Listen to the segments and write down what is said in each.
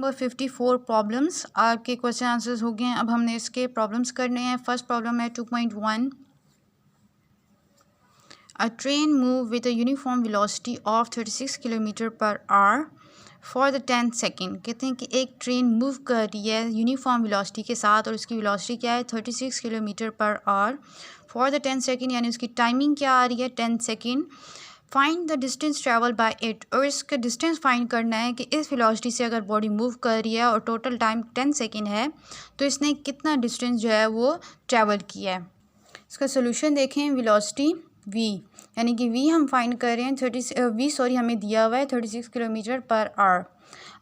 Number 54 problems आपके question answers हो गए हैं। अब हमने इसके प्रॉब्लम्स करने हैं। फर्स्ट प्रॉब्लम है 2.1 अ train move with a uniform velocity of 36 kilometre per hour for the 10 second. कहते हैं कि एक ट्रेन मूव कर रही है यूनिफॉर्म वेलोसिटी के साथ और उसकी वेलोसिटी क्या है 36 kilometre per hour for the 10 second, यानी उसकी टाइमिंग क्या आ रही है 10 second. Find the distance travel by it, और इसका डिस्टेंस फाइंड करना है कि इस वेलोसिटी से अगर बॉडी मूव कर रही है और टोटल टाइम 10 सेकेंड है तो इसने कितना डिस्टेंस जो है वो ट्रैवल किया है। इसका सोल्यूशन देखें। वेलोसिटी v, यानी कि v हम फाइंड कर रहे हैं हमें दिया हुआ है 36 किलोमीटर पर आवर।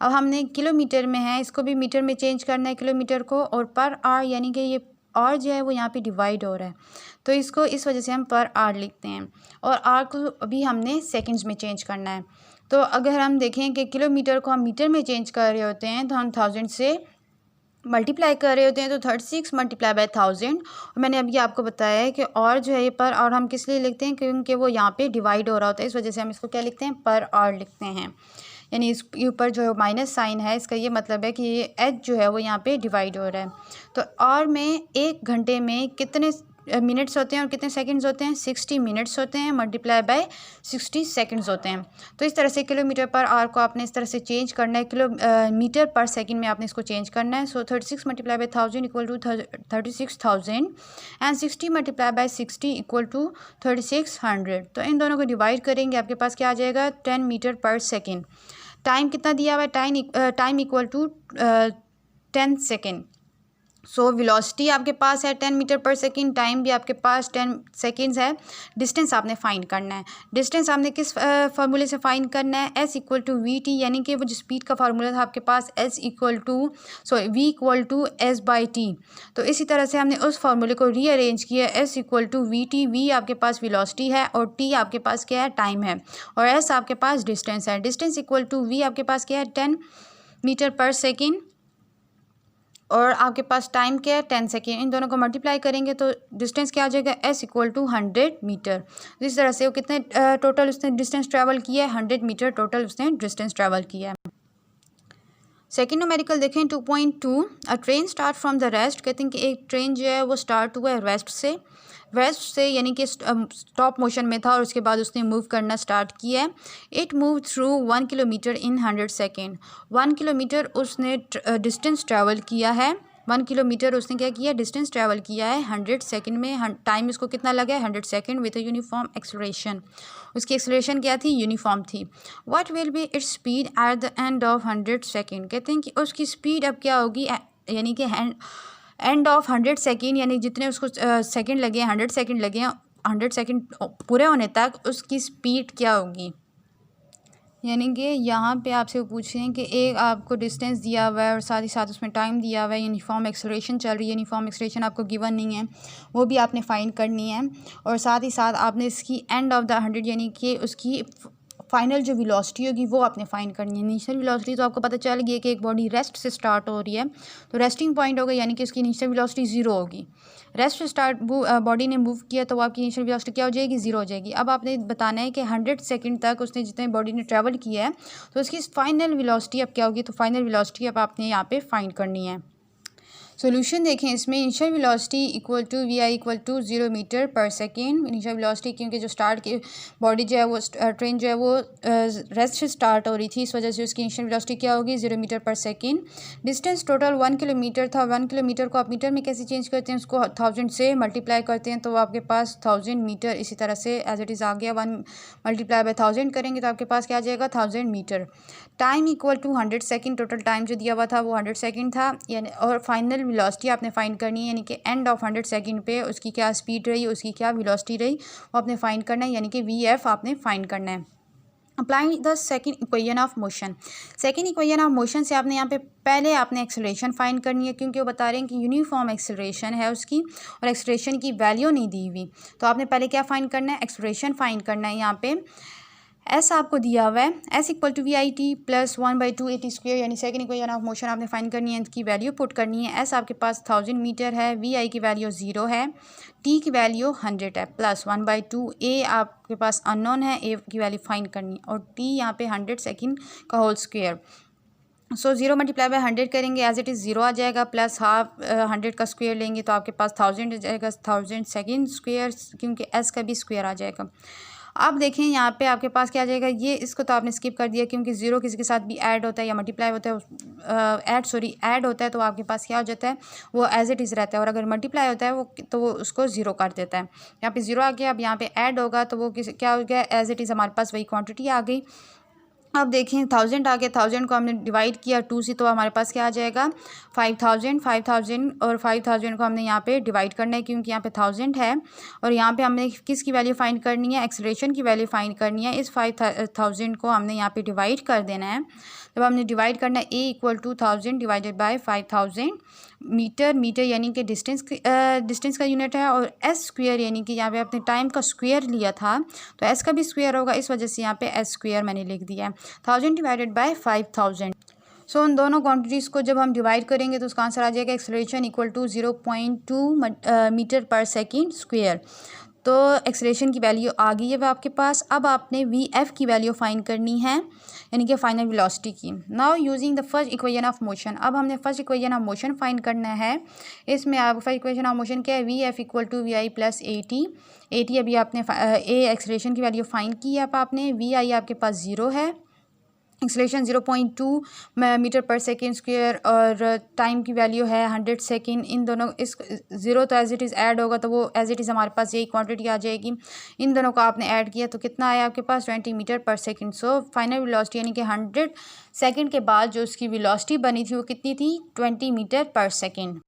अब हमने किलोमीटर में है, इसको भी मीटर में चेंज करना है किलोमीटर को, और पर आवर यानी कि ये आर जो है वो यहाँ पे डिवाइड हो रहा है तो इसको इस वजह से हम पर आर लिखते हैं, और आर को अभी हमने सेकंड्स में चेंज करना है। तो अगर हम देखें कि किलोमीटर को हम मीटर में चेंज कर रहे होते हैं तो हम 1000 से मल्टीप्लाई कर रहे होते हैं, तो 36 मल्टीप्लाई बाय 1000। और मैंने अभी आपको बताया है कि और जो है ये पर आवर हम किस लिए लिखते हैं, क्योंकि वो यहाँ पे डिवाइड हो रहा होता है, इस वजह से हम इसको क्या लिखते हैं पर आवर लिखते हैं। यानी इसके ऊपर जो माइनस साइन है इसका ये मतलब है कि ये एच जो है वो यहाँ पे डिवाइड हो रहा है। तो आवर में 1 घंटे में कितने मिनट्स होते हैं और कितने सेकंड्स होते हैं 60 मिनट्स होते हैं, मल्टीप्लाई बाय 60 सेकंड्स होते हैं। तो इस तरह से किलोमीटर पर आवर को आपने इस तरह से चेंज करना है, मीटर पर सेकंड में आपने इसको चेंज करना है। So 36 multiply by 1000 equal to 36,000 and 60 multiply by 60 equal to 3600। तो इन दोनों को डिवाइड करेंगे, आपके पास क्या आ जाएगा 10 मीटर पर सेकेंड। टाइम कितना दिया हुआ है, time equal to 10 second. So velocity आपके पास है 10 मीटर पर सेकेंड, टाइम भी आपके पास 10 सेकेंड्स है। डिस्टेंस आपने फाइंड करना है। डिस्टेंस आपने किस फार्मूले से फाइंड करना है, S equal to V T, यानी कि वो जो स्पीड का फार्मूला था आपके पास V equal to S by T. तो इसी तरह से हमने उस फार्मूले को रीअरेंज किया, S equal to V T, V आपके पास वेलोसिटी है और टी आपके पास क्या है टाइम है, और एस आपके पास डिस्टेंस है। डिस्टेंस इक्वल टू वी आपके पास क्या है 10 मीटर पर सेकेंड, और आपके पास टाइम क्या है 10 सेकेंड। इन दोनों को मल्टीप्लाई करेंगे तो डिस्टेंस क्या आ जाएगा एस इक्वल टू 100 मीटर। इस तरह से वो कितने टोटल उसने डिस्टेंस ट्रैवल किया है 100 मीटर टोटल उसने डिस्टेंस ट्रैवल किया है। सेकेंड न्यूमेरिकल देखें 2.2 अ train start from the rest. कहते हैं कि एक ट्रेन जो है वो स्टार्ट हुआ है वेस्ट से यानी कि स्टॉप मोशन में था और उसके बाद उसने मूव करना स्टार्ट किया है। It move through 1 kilometre in 100 second. 1 kilometre उसने डिस्टेंस ट्रैवल किया है, 1 किलोमीटर उसने क्या किया डिस्टेंस ट्रैवल किया है 100 सेकेंड में। टाइम इसको कितना लगा है 100 second with a uniform acceleration. उसकी एक्सेलरेशन क्या थी यूनिफॉर्म थी। What will be its speed at the end of 100 second. कहते हैं कि उसकी स्पीड अब क्या होगी, यानी कि एंड ऑफ 100 सेकेंड, यानी जितने उसको सेकेंड लगे 100 सेकेंड लगे 100 सेकेंड पूरे होने तक उसकी स्पीड क्या होगी। यानी कि यहाँ पे आपसे वो पूछ रहे हैं कि एक आपको डिस्टेंस दिया हुआ है और साथ ही साथ उसमें टाइम दिया हुआ है, यूनिफॉर्म एक्सेलरेशन चल रही है, यूनिफॉर्म एक्सेलरेशन आपको गिवन नहीं है, वो भी आपने फाइंड करनी है, और साथ ही साथ आपने इसकी एंड ऑफ द 100 यानी कि उसकी फाइनल जो वेलोसिटी होगी वो आपने फाइंड करनी है। इनिशियल वेलोसिटी तो आपको पता चल गई है कि एक बॉडी रेस्ट से स्टार्ट हो रही है तो रेस्टिंग पॉइंट होगा, यानी कि उसकी इनिशियल वेलोसिटी 0 होगी। रेस्ट से स्टार्ट बॉडी ने मूव किया तो वो आपकी इनिशियल वेलोसिटी क्या हो जाएगी 0 हो जाएगी। अब आपने बताना है कि 100 सेकंड तक उसने जितने बॉडी ने ट्रैवल किया है तो उसकी फाइनल वेलोसिटी अब क्या होगी, तो फाइनल वेलोसिटी अब आपने यहाँ पे फाइंड करनी है। सोल्यूशन देखें इसमें। Initial velocity equal to V I equal to 0 metre per second. Initial velocity क्योंकि जो स्टार्ट की बॉडी जो है वो ट्रेन जो है वो रेस्ट से स्टार्ट हो रही थी, इस वजह से उसकी इनिशियल वेलोसिटी क्या होगी 0 metre per second. Distance total 1 kilometre था। 1 किलोमीटर को आप मीटर में कैसे चेंज करते हैं, उसको 1000 से मल्टीप्लाई करते हैं तो आपके पास 1000 मीटर इसी तरह से एज इट इज़ आ गया। 1 मल्टीप्लाई बाय 1000 करेंगे तो आपके पास क्या आ जाएगा 1000 metre. Time equal to 100 second. Total time जो दिया हुआ था वो 100 सेकेंड था, यानी और फाइनल वेलोसिटी आपने फाइंड करनी है, यानी कि एंड ऑफ 100 सेकेंड पे उसकी क्या स्पीड रही, उसकी क्या वेलोसिटी रही, वो आपने फाइंड करना है, यानी कि वी एफ आपने फाइंड करना है। Applying the second equation of motion. Second equation of motion से आपने यहाँ पे पहले आपने एक्सेलरेशन फाइंड करनी है, क्योंकि वो बता रहे हैं कि यूनिफॉर्म एक्सेलरेशन है उसकी और एक्सेलरेशन की वैल्यू नहीं दी हुई। तो आपने पहले क्या फाइंड करना है, एक्सेलरेशन फाइंड करना है। यहाँ पे एस आपको दिया हुआ है S equal to V I T plus 1/2 A T square, यानी सेकंड इक्वेशन ऑफ मोशन आपने फाइंड करनी है, इसकी वैल्यू पुट करनी है। एस आपके पास 1000 मीटर है, वी आई की वैल्यू 0 है, टी की वैल्यू 100 है, प्लस 1/2 ए आपके पास अननोन है, ए की वैल्यू फाइंड करनी है, और टी यहाँ पे 100 सेकेंड का whole square. So 0 multiply by 100 करेंगे, एज इट इज़ 0 आ जाएगा, प्लस हाफ 100 का स्क्वायर लेंगे तो आपके पास 1000 आ जाएगा, 1000 सेकेंड स्क्वायर, क्योंकि एस का भी स्क्वायर आ जाएगा। अब देखें यहाँ पे आपके पास क्या आ जाएगा, ये इसको तो आपने स्किप कर दिया क्योंकि 0 किसी के साथ भी ऐड होता है या मल्टीप्लाई होता है, ऐड होता है तो आपके पास क्या हो जाता है, वो एज इट इज़ रहता है, और अगर मल्टीप्लाई होता है वो उसको 0 कर देता है। यहाँ पे 0 आ गया, अब यहाँ पे ऐड होगा तो वो क्या हो गया, एज इट इज़ हमारे पास वही क्वान्टिटी आ गई। अब देखें 1000 आ गया, 1000 को हमने डिवाइड किया 2 से तो हमारे पास क्या आ जाएगा 5000 और 5000 को हमने यहाँ पे डिवाइड करना है क्योंकि यहाँ पे 1000 है, और यहाँ पे हमने किसकी वैल्यू फाइंड करनी है, एक्सेलरेशन की वैल्यू फाइंड करनी है। इस 5000 को हमने यहाँ पे डिवाइड कर देना है। जब हमने डिवाइड करना है a equal to 1000 divided by 5000, metre यानी कि डिस्टेंस का यूनिट है, और एस स्क्वायर यानी कि यहाँ पे अपने टाइम का स्क्वायर लिया था तो एस का भी स्क्वायर होगा, इस वजह से यहाँ पे एस स्क्वायर मैंने लिख दिया है। 1000 डिवाइडेड बाय 5000। सो उन दोनों क्वांटिटीज़ को जब हम डिवाइड करेंगे तो उसका आंसर आ जाएगा acceleration equal to 0.2 metre per second square. तो एक्सेलरेशन की वैल्यू आ गई है वो आपके पास। अब आपने वी एफ की वैल्यू फाइंड करनी है, यानी कि फाइनल वेलोसिटी की। Now using the first equation of motion, अब हमने first equation of motion find करना है। इसमें आप फर्स्ट इक्वेशन ऑफ मोशन क्या है, V F equal to V I plus A T अभी आपने ए एक्सेलरेशन की वैल्यू फाइंड की है, अब आपने वी आई आपके पास 0 है, acceleration 0.2 metre per second square, और टाइम की वैल्यू है 100 सेकेंड। इन दोनों इस 0 तो एज इट इज़ ऐड होगा तो वो एज इट इज़ हमारे पास यही क्वांटिटी आ जाएगी। इन दोनों को आपने ऐड किया तो कितना आया आपके पास 20 metre per second. So final velocity यानी कि 100 सेकेंड के बाद जो उसकी वेलोसिटी बनी थी वो कितनी थी, 20 मीटर पर सेकेंड।